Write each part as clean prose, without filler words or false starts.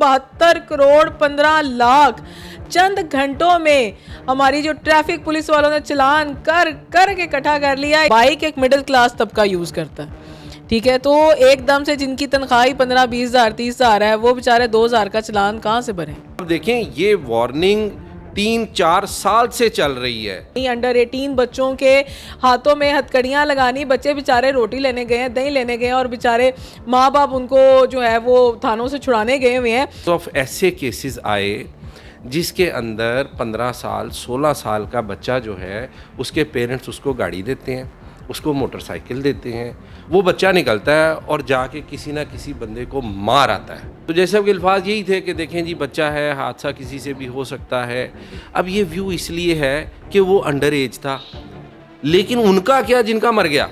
72 करोड़ 15 लाख चंद घंटों में हमारी जो ट्रैफिक पुलिस वालों ने चालान कर कर के इकट्ठा कर लिया। बाइक एक मिडिल क्लास तबका यूज़ करता है, ठीक है, तो एकदम से जिनकी तनख्वाह 15-20 हज़ार 30 हज़ार है वो बेचारे 2000 का चालान कहाँ से भरें। अब देखें ये वार्निंग 3-4 साल से चल रही है। अंडर 18 बच्चों के हाथों में हथकड़ियाँ लगानी, बच्चे बेचारे रोटी लेने गए हैं, दही लेने गए हैं और बेचारे माँ बाप उनको जो है वो थानों से छुड़ाने गए हुए हैं। तो ऐसे केसेस आए जिसके अंदर 15 साल 16 साल का बच्चा जो है उसके पेरेंट्स उसको गाड़ी देते हैं, उसको मोटरसाइकिल देते हैं, वो बच्चा निकलता है और जाके किसी ना किसी बंदे को मार आता है। तो जैसे अब अल्फाज यही थे कि देखें जी बच्चा है, हादसा किसी से भी हो सकता है। अब ये व्यू इसलिए है कि वो अंडर एज था, लेकिन उनका क्या जिनका मर गया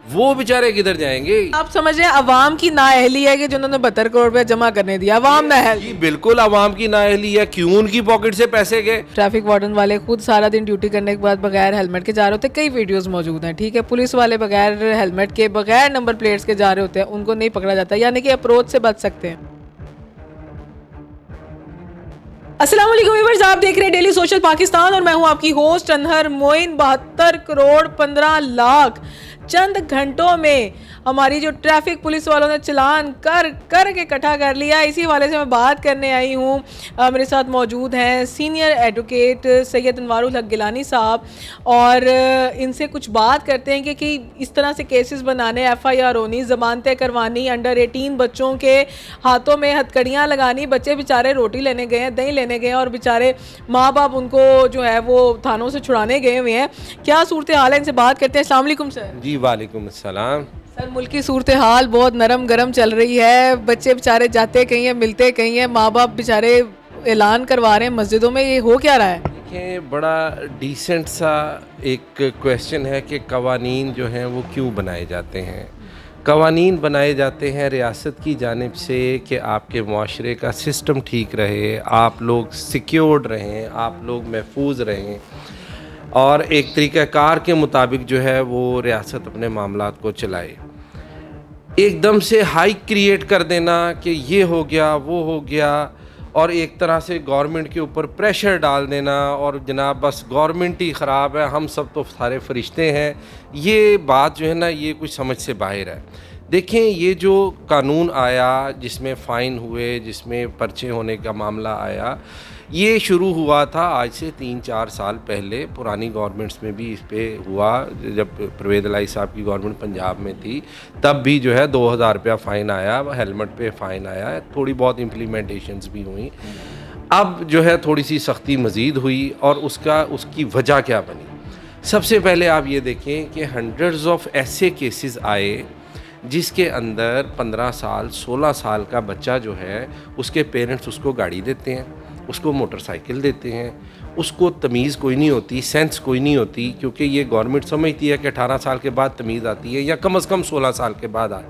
वो बेचारे किधर जाएंगे। आप समझ रहे हैं अवाम की नाअहली है कि जिन्होंने 72 करोड़ रुपए जमा करने दिया, अवाम नाअहली। बिल्कुल अवाम की नाअहली है, क्यों उनकी पॉकेट से पैसे गए। ट्रैफिक वार्डन वाले खुद सारा दिन ड्यूटी करने के बाद बगैर हेलमेट के जा रहे होते हैं, कई वीडियोस मौजूद हैं, ठीक है। पुलिस वाले बगैर हेलमेट के बगैर नंबर प्लेट्स के जा रहे होते हैं, उनको नहीं पकड़ा जाता, यानी कि अप्रोच से बच सकते हैं। अस्सलाम वालेकुम व्यूअर्स, आप देख रहे हैं डेली सोशल पाकिस्तान और मैं हूं आपकी होस्ट अनहर मोइन। 72 करोड़ 15 लाख चंद घंटों में हमारी जो ट्रैफिक पुलिस वालों ने चालान कर कर के इकट्ठा कर लिया। इसी वाले से मैं बात करने आई हूँ। मेरे साथ मौजूद हैं सीनियर एडवोकेट सैयद अनवारुल हक गिलानी साहब और इनसे कुछ बात करते हैं कि इस तरह से केसेस बनाने, FIR होनी, ज़मानतें करवानी, अंडर 18 बच्चों के हाथों में हथकड़ियाँ लगानी, बच्चे बेचारे रोटी लेने गए हैं, दही लेने गए हैं और बेचारे माँ बाप उनको जो है वो थानों से छुड़ाने गए हुए हैं। क्या सूरत हाल है, इनसे बात करते हैं। अस्सलाम वालेकुम सर। जी वालेकुम अस्सलाम। सर, मुल्क की सूरत हाल बहुत नरम गरम चल रही है, बच्चे बेचारे जाते कहीं हैं, मिलते कहीं हैं, माँ बाप बेचारे ऐलान करवा रहे हैं मस्जिदों में, ये हो क्या रहा है? देखिए बड़ा डिसेंट सा एक क्वेश्चन है कि कवानीन जो हैं वो क्यों बनाए जाते हैं। कवानीन बनाए जाते हैं रियासत की जानिब से कि आपके मुआशरे का सिस्टम ठीक रहे, आप लोग सिक्योर्ड रहें, आप लोग महफूज रहें और एक तरीक़ाकार के मुताबिक जो है वो रियासत अपने मामलात को चलाए। एकदम से हाइक क्रिएट कर देना कि ये हो गया वो हो गया और एक तरह से गवर्नमेंट के ऊपर प्रेशर डाल देना और जनाब बस गवर्नमेंट ही ख़राब है, हम सब तो सारे फरिश्ते हैं, ये बात जो है ना ये कुछ समझ से बाहर है। देखें ये जो कानून आया जिसमें फ़ाइन हुए, जिसमें पर्चे होने का मामला आया, ये शुरू हुआ था आज से 3-4 साल पहले। पुरानी गवर्नमेंट्स में भी इस पे हुआ, जब परवेज़ इलाही साहब की गवर्नमेंट पंजाब में थी तब भी जो है 2000 रुपया फ़ाइन आया, हेलमेट पे फ़ाइन आया, थोड़ी बहुत इम्प्लीमेंटेशंस भी हुई। अब जो है थोड़ी सी सख्ती मज़ीद हुई और उसकी वजह क्या बनी। सबसे पहले आप ये देखें कि हंड्रेड्स ऑफ ऐसे केसेस आए जिसके अंदर 15 साल 16 साल का बच्चा जो है उसके पेरेंट्स उसको गाड़ी देते हैं, उसको मोटरसाइकिल देते हैं, उसको तमीज़ कोई नहीं होती, सेंस कोई नहीं होती, क्योंकि ये गवर्नमेंट समझती है कि 18 साल के बाद तमीज़ आती है या कम से कम 16 साल के बाद आए।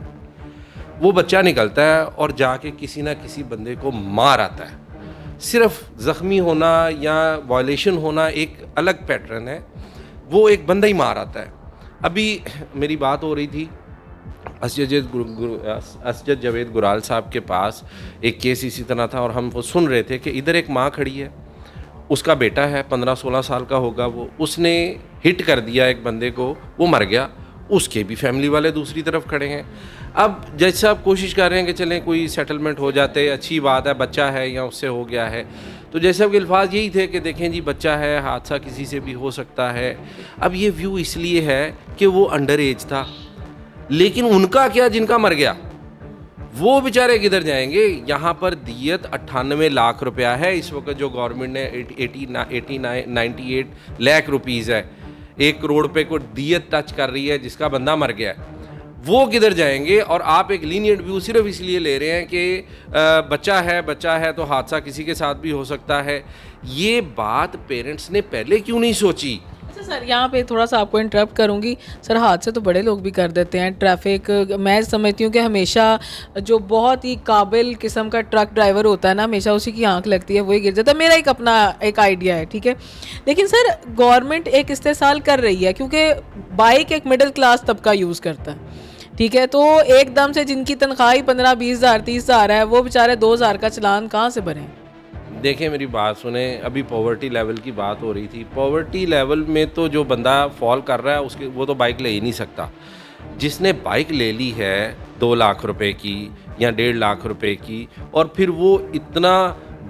वो बच्चा निकलता है और जाके किसी ना किसी बंदे को मार आता है। सिर्फ ज़ख्मी होना या वायलेशन होना एक अलग पैटर्न है, वो एक बंदा ही मार आता है। अभी मेरी बात हो रही थी असजद जावेद गुराल साहब के पास एक केस इसी तरह था और हम वो सुन रहे थे कि इधर एक माँ खड़ी है, उसका बेटा है 15-16 साल का होगा, वो उसने हिट कर दिया एक बंदे को, वो मर गया, उसके भी फैमिली वाले दूसरी तरफ खड़े हैं। अब जज साहब कोशिश कर रहे हैं कि चलें कोई सेटलमेंट हो जाते, अच्छी बात है, बच्चा है या उससे हो गया है। तो जैसे अब अल्फाज यही थे कि देखें जी बच्चा है, हादसा किसी से भी हो सकता है। अब ये व्यू इसलिए है कि वो अंडर एज था, लेकिन उनका क्या जिनका मर गया वो बेचारे किधर जाएंगे। यहाँ पर दियत 98 लाख रुपया है इस वक्त जो गवर्नमेंट ने 98 लाख रुपीज़ है, 1 करोड़ रुपये को दियत टच कर रही है जिसका बंदा मर गया है, वो किधर जाएंगे। और आप एक लीनियंट व्यू सिर्फ इसलिए ले रहे हैं कि बच्चा है तो हादसा किसी के साथ भी हो सकता है। ये बात पेरेंट्स ने पहले क्यों नहीं सोची। सर यहाँ पे थोड़ा सा आपको इंटरप्ट करूँगी। सर हादसे तो बड़े लोग भी कर देते हैं, ट्रैफिक, मैं समझती हूँ कि हमेशा जो बहुत ही काबिल किस्म का ट्रक ड्राइवर होता है ना, हमेशा उसी की आंख लगती है, वही गिर जाता है। मेरा एक अपना एक आइडिया है, ठीक है। लेकिन सर गवर्नमेंट एक इस्तेसाल कर रही है क्योंकि बाइक एक मिडिल क्लास तबका यूज़ करता है, ठीक है, तो एकदम से जिनकी तनख्वाह ही 15-20 हज़ार 30 हज़ार है, वो बेचारे 2 हज़ार का चालान कहाँ से भरें? देखिए मेरी बात सुने, अभी पॉवर्टी लेवल की बात हो रही थी। पॉवर्टी लेवल में तो जो बंदा फॉल कर रहा है उसके वो तो बाइक ले ही नहीं सकता। जिसने बाइक ले ली है 2 लाख रुपए की या 1.5 लाख रुपए की, और फिर वो इतना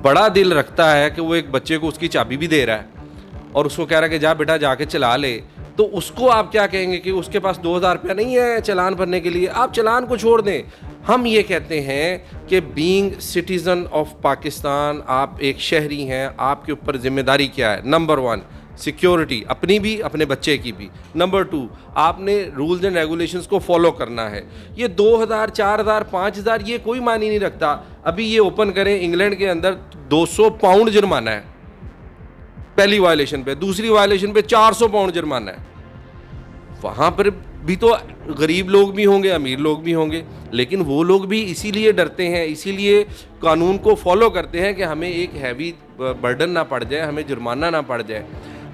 बड़ा दिल रखता है कि वो एक बच्चे को उसकी चाबी भी दे रहा है और उसको कह रहा है कि जा बेटा जाके चला ले, तो उसको आप क्या कहेंगे कि उसके पास 2,000 रुपया नहीं है चालान भरने के लिए? आप चालान को छोड़ दें। हम ये कहते हैं कि बीइंग सिटीज़न ऑफ पाकिस्तान, आप एक शहरी हैं, आपके ऊपर जिम्मेदारी क्या है? नंबर 1 सिक्योरिटी, अपनी भी अपने बच्चे की भी। नंबर 2 आपने रूल्स एंड रेगुलेशंस को फॉलो करना है। ये 2,000 4,000 5,000 ये कोई मायने नहीं रखता। अभी ये ओपन करें, इंग्लैंड के अंदर 200 पाउंड जुर्माना है पहली वायलेशन पे, दूसरी वायलेशन पे 400 पाउंड जुर्माना है। वहाँ पर भी तो गरीब लोग भी होंगे, अमीर लोग भी होंगे, लेकिन वो लोग भी इसीलिए डरते हैं, इसीलिए कानून को फॉलो करते हैं कि हमें एक हैवी बर्डन ना पड़ जाए, हमें जुर्माना ना पड़ जाए।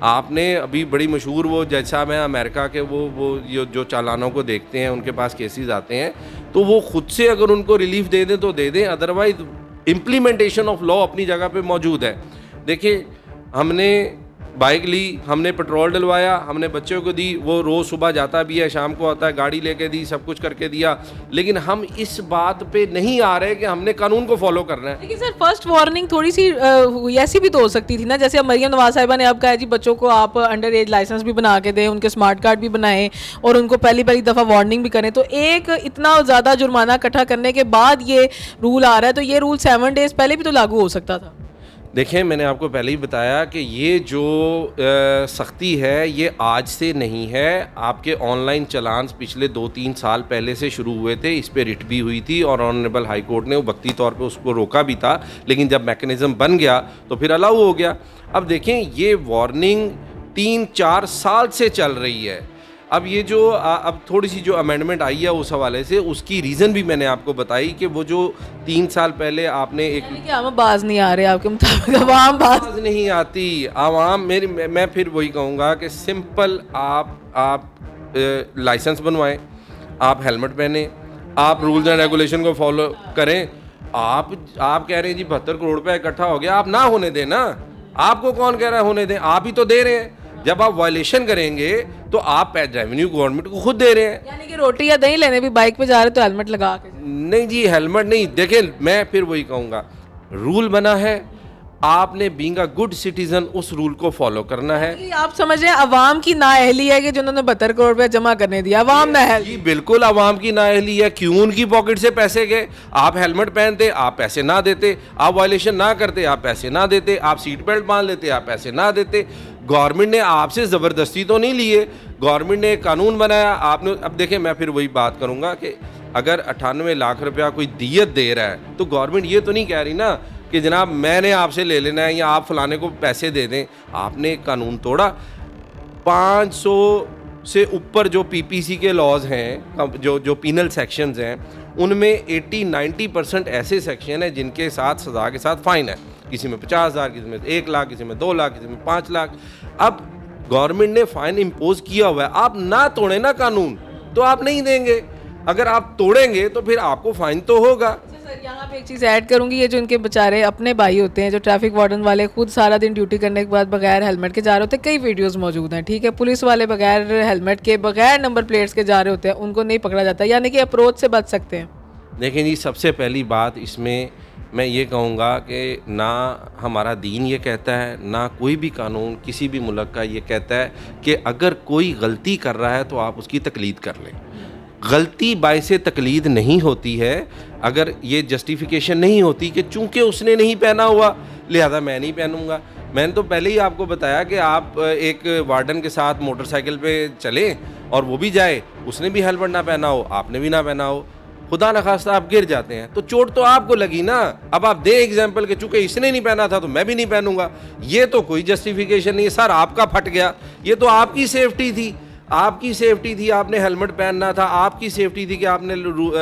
आपने अभी बड़ी मशहूर वो जज साहब हैं अमेरिका के, वो जो चालानों को देखते हैं, उनके पास केसेस आते हैं, तो वो खुद से अगर उनको रिलीफ दे दें तो दे दें, अदरवाइज इम्प्लीमेंटेशन ऑफ लॉ अपनी जगह पे मौजूद है। देखिए, हमने बाइक ली, हमने पेट्रोल डलवाया, हमने बच्चों को दी, वो रोज़ सुबह जाता भी है, शाम को आता है, गाड़ी लेके दी, सब कुछ करके दिया, लेकिन हम इस बात पे नहीं आ रहे कि हमने कानून को फॉलो करना है। लेकिन सर फर्स्ट वार्निंग थोड़ी सी ऐसी भी तो हो सकती थी ना, जैसे अब मरियम नवाज साहिबा ने अब कहा है जी बच्चों को आप अंडर एज लाइसेंस भी बना के दें, उनके स्मार्ट कार्ड भी बनाएं और उनको पहली दफ़ा वार्निंग भी करें। तो एक इतना ज़्यादा जुर्माना इकट्ठा करने के बाद ये रूल आ रहा है, तो ये रूल 7 डेज़ पहले भी तो लागू हो सकता था। देखें, मैंने आपको पहले ही बताया कि ये जो सख्ती है ये आज से नहीं है। आपके ऑनलाइन चलान पिछले 2-3 साल पहले से शुरू हुए थे, इस पे रिट भी हुई थी और ऑनरेबल हाई कोर्ट ने वक्ती तौर पे उसको रोका भी था, लेकिन जब मैकेनिज़्म बन गया तो फिर अलाउ हो गया। अब देखें, ये वार्निंग 3-4 साल से चल रही है। अब ये जो अब थोड़ी सी जो अमेंडमेंट आई है उस हवाले से, उसकी रीज़न भी मैंने आपको बताई कि वो जो 3 साल पहले आपने एक हम बाज नहीं आ रहे आपके मुताबिक, आवाम बाज नहीं आती। आवाम मैं फिर वही कहूँगा कि सिंपल आप लाइसेंस बनवाएं, आप हेलमेट पहने, आप रूल्स एंड रेगुलेशन को फॉलो करें। आप कह रहे हैं जी 72 करोड़ रुपया इकट्ठा हो गया, आप ना होने दें ना। आपको कौन कह रहा है होने दें? आप ही तो दे रहे हैं। जब आप वायलेशन करेंगे तो आप रेवेन्यू गवर्नमेंट को खुद दे रहे हैं। यानी कि रोटी या दही लेने भी बाइक पे जा रहे तो हेलमेट लगा के। नहीं जी, हेलमेट नहीं। देखें, मैं फिर वही कहूँगा, रूल बना है, आपने बीइंग अ गुड सिटीजन उस रूल को फॉलो करना है। आप समझ रहे हैं अवाम की नाअहली है कि जिन्होंने 72 करोड़ रुपए जमा करने दिया, अवाम नाअहल। जी बिल्कुल अवाम की नाअहली है। क्यों उनकी पॉकेट से पैसे गए? आप हेलमेट पहनते, आप पैसे ना देते, आप वायलेशन ना करते, आप पैसे ना देते, आप सीट बेल्ट बांध लेते, आप पैसे ना देते। गवर्नमेंट ने आपसे ज़बरदस्ती तो नहीं लिए, गवर्नमेंट ने एक कानून बनाया, आपने। अब देखें, मैं फिर वही बात करूँगा कि अगर 98 लाख रुपया कोई दियत दे रहा है तो गवर्नमेंट ये तो नहीं कह रही ना कि जनाब मैंने आपसे ले लेना है या आप फलाने को पैसे दे दें। आपने एक कानून तोड़ा। 500 से ऊपर जो पीपीसी के लॉज हैं, जो पीनल सेक्शंस हैं, उनमें 80-90% ऐसे सेक्शन हैं जिनके साथ सज़ा के साथ फ़ाइन है। किसी में 50,000, किसी में 1 लाख, किसी में 2 लाख, किसी में 5 लाख। अब गवर्नमेंट ने फ़ाइन इम्पोज किया हुआ है, आप ना तोड़ें ना कानून, तो आप नहीं देंगे। अगर आप तोड़ेंगे तो फिर आपको फ़ाइन तो होगा। सर यहाँ पे एक चीज़ ऐड करूँगी, ये जो इनके बेचारे अपने भाई होते हैं, जो ट्रैफिक वार्डन वाले, खुद सारा दिन ड्यूटी करने के बाद बगैर हेलमेट के जा रहे होते हैं। कई वीडियोस मौजूद हैं, ठीक है। पुलिस वाले बगैर हेलमेट के, बगैर नंबर प्लेट्स के जा रहे होते हैं, उनको नहीं पकड़ा जाता, यानी कि अप्रोच से बच सकते हैं। देखें जी, सबसे पहली बात इसमें मैं ये कहूँगा कि ना हमारा दीन ये कहता है, ना कोई भी कानून किसी भी मुल्क का ये कहता है कि अगर कोई गलती कर रहा है तो आप उसकी तकलीद कर लें। गलती बायसे तकलीद नहीं होती है। अगर ये जस्टिफिकेशन नहीं होती कि चूंकि उसने नहीं पहना हुआ लिहाजा मैं नहीं पहनूंगा। मैंने तो पहले ही आपको बताया कि आप एक वार्डन के साथ मोटरसाइकिल पे चलें और वो भी जाए, उसने भी हेलमेट ना पहना हो, आपने भी ना पहना हो, खुदा न खास्ता आप गिर जाते हैं तो चोट तो आपको लगी ना। अब आप दे एग्जाम्पल कि चूंकि इसने नहीं पहना था तो मैं भी नहीं पहनूंगा, ये तो कोई जस्टिफिकेशन नहीं है। सर आपका फट गया, ये तो आपकी सेफ्टी थी, आपकी सेफ्टी थी, आपने हेलमेट पहनना था, आपकी सेफ्टी थी कि आपने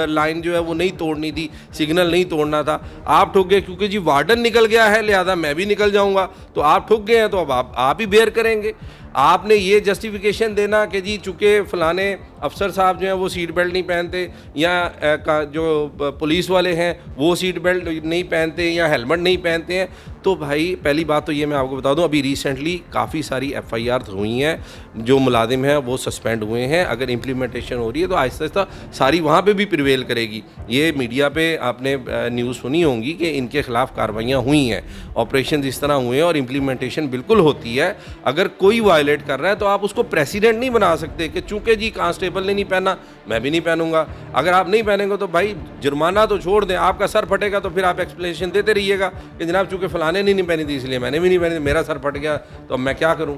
लाइन जो है वो नहीं तोड़नी थी, सिग्नल नहीं तोड़ना था। आप ठुक गए क्योंकि जी वार्डन निकल गया है लिहाजा मैं भी निकल जाऊंगा, तो आप ठुक गए हैं तो अब आप ही बेयर करेंगे। आपने ये जस्टिफिकेशन देना कि जी चूँकि फ़लाने अफसर साहब जो हैं वो सीट बेल्ट नहीं पहनते, या जो पुलिस वाले हैं वो सीट बेल्ट नहीं पहनते या हेलमेट नहीं पहनते हैं, तो भाई पहली बात तो ये मैं आपको बता दूं, अभी रिसेंटली काफ़ी सारी FIR हुई हैं, जो मुलाजिम हैं वो सस्पेंड हुए हैं। अगर इम्प्लीमेंटेशन हो रही है तो आहिस्ता आहिस्ता सारी वहाँ पे भी प्रिवेल करेगी। ये मीडिया पे आपने न्यूज़ सुनी होंगी कि इनके ख़िलाफ़ कार्रवाइयाँ हुई हैं, ऑपरेशन इस तरह हुए हैं और इम्प्लीमेंटेशन बिल्कुल होती है। अगर कोई वायलेट कर रहा है तो आप उसको प्रेसिडेंट नहीं बना सकते कि चूँकि जी कांस्टेबल ने नहीं पहना मैं भी नहीं पहनूंगा। अगर आप नहीं पहनेंगे तो भाई जुर्माना तो छोड़ दें, आपका सर फटेगा तो फिर आप एक्सप्लेनेशन देते रहिएगा कि जनाब चूँकि फ़लाने ने नहीं पहनी थी इसलिए मैंने भी नहीं पहनी, मेरा सर फट गया तो अब मैं क्या करूँ।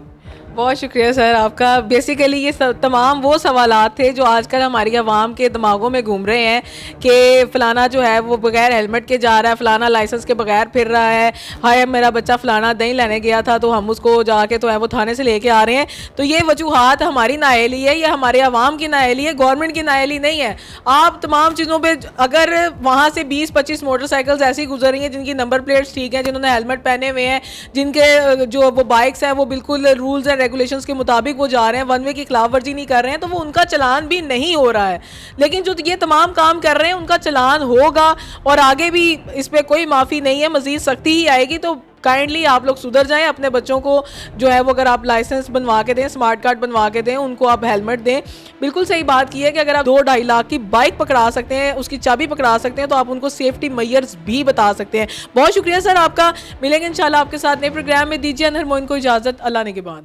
बहुत शुक्रिया सर आपका। बेसिकली ये तमाम वो सवालात थे जो आजकल हमारी आवाम के दिमागों में घूम रहे हैं कि फ़लाना जो है वो बगैर हेलमेट के जा रहा है, फ़लाना लाइसेंस के बगैर फिर रहा है, हाय मेरा बच्चा फ़लाना दही लेने गया था तो हम उसको जाके तो है वो थाने से लेके आ रहे हैं। तो ये वजूहात हमारी नाअहली है, ये हमारे आवाम की नाअहली है, गवर्नमेंट की नाअहली नहीं है। आप तमाम चीज़ों पर अगर वहाँ से 20-25 मोटरसाइकिल्स ऐसी गुजर रही हैं जिनकी नंबर प्लेट्स ठीक हैं, जिन्होंने हेलमेट पहने हुए हैं, जिनके जो वो बाइक्स हैं वो बिल्कुल रूल्स एंड रेगुलेशंस के मुताबिक वो जा रहे हैं, वन वे की खिलाफ वर्जी नहीं कर रहे हैं, तो वो उनका चलान भी नहीं हो रहा है। लेकिन जो ये तमाम काम कर रहे हैं उनका चलान होगा और आगे भी इस पर कोई माफ़ी नहीं है, मज़ीद सख्ती ही आएगी। तो काइंडली आप लोग सुधर जाएं, अपने बच्चों को जो है वो अगर आप लाइसेंस बनवा के दें, स्मार्ट कार्ड बनवा के दें, उनको आप हेलमेट दें। बिल्कुल सही बात की है कि अगर आप 2-2.5 लाख की बाइक पकड़ा सकते हैं, उसकी चाबी पकड़ा सकते हैं, तो आप उनको सेफ्टी मेजर्स भी बता सकते हैं। बहुत शुक्रिया सर आपका। मिलेंगे इंशाल्लाह आपके साथ नए प्रोग्राम में। दीजिए अनहर मोइन को इजाज़त। अल्लाह ने के बाद।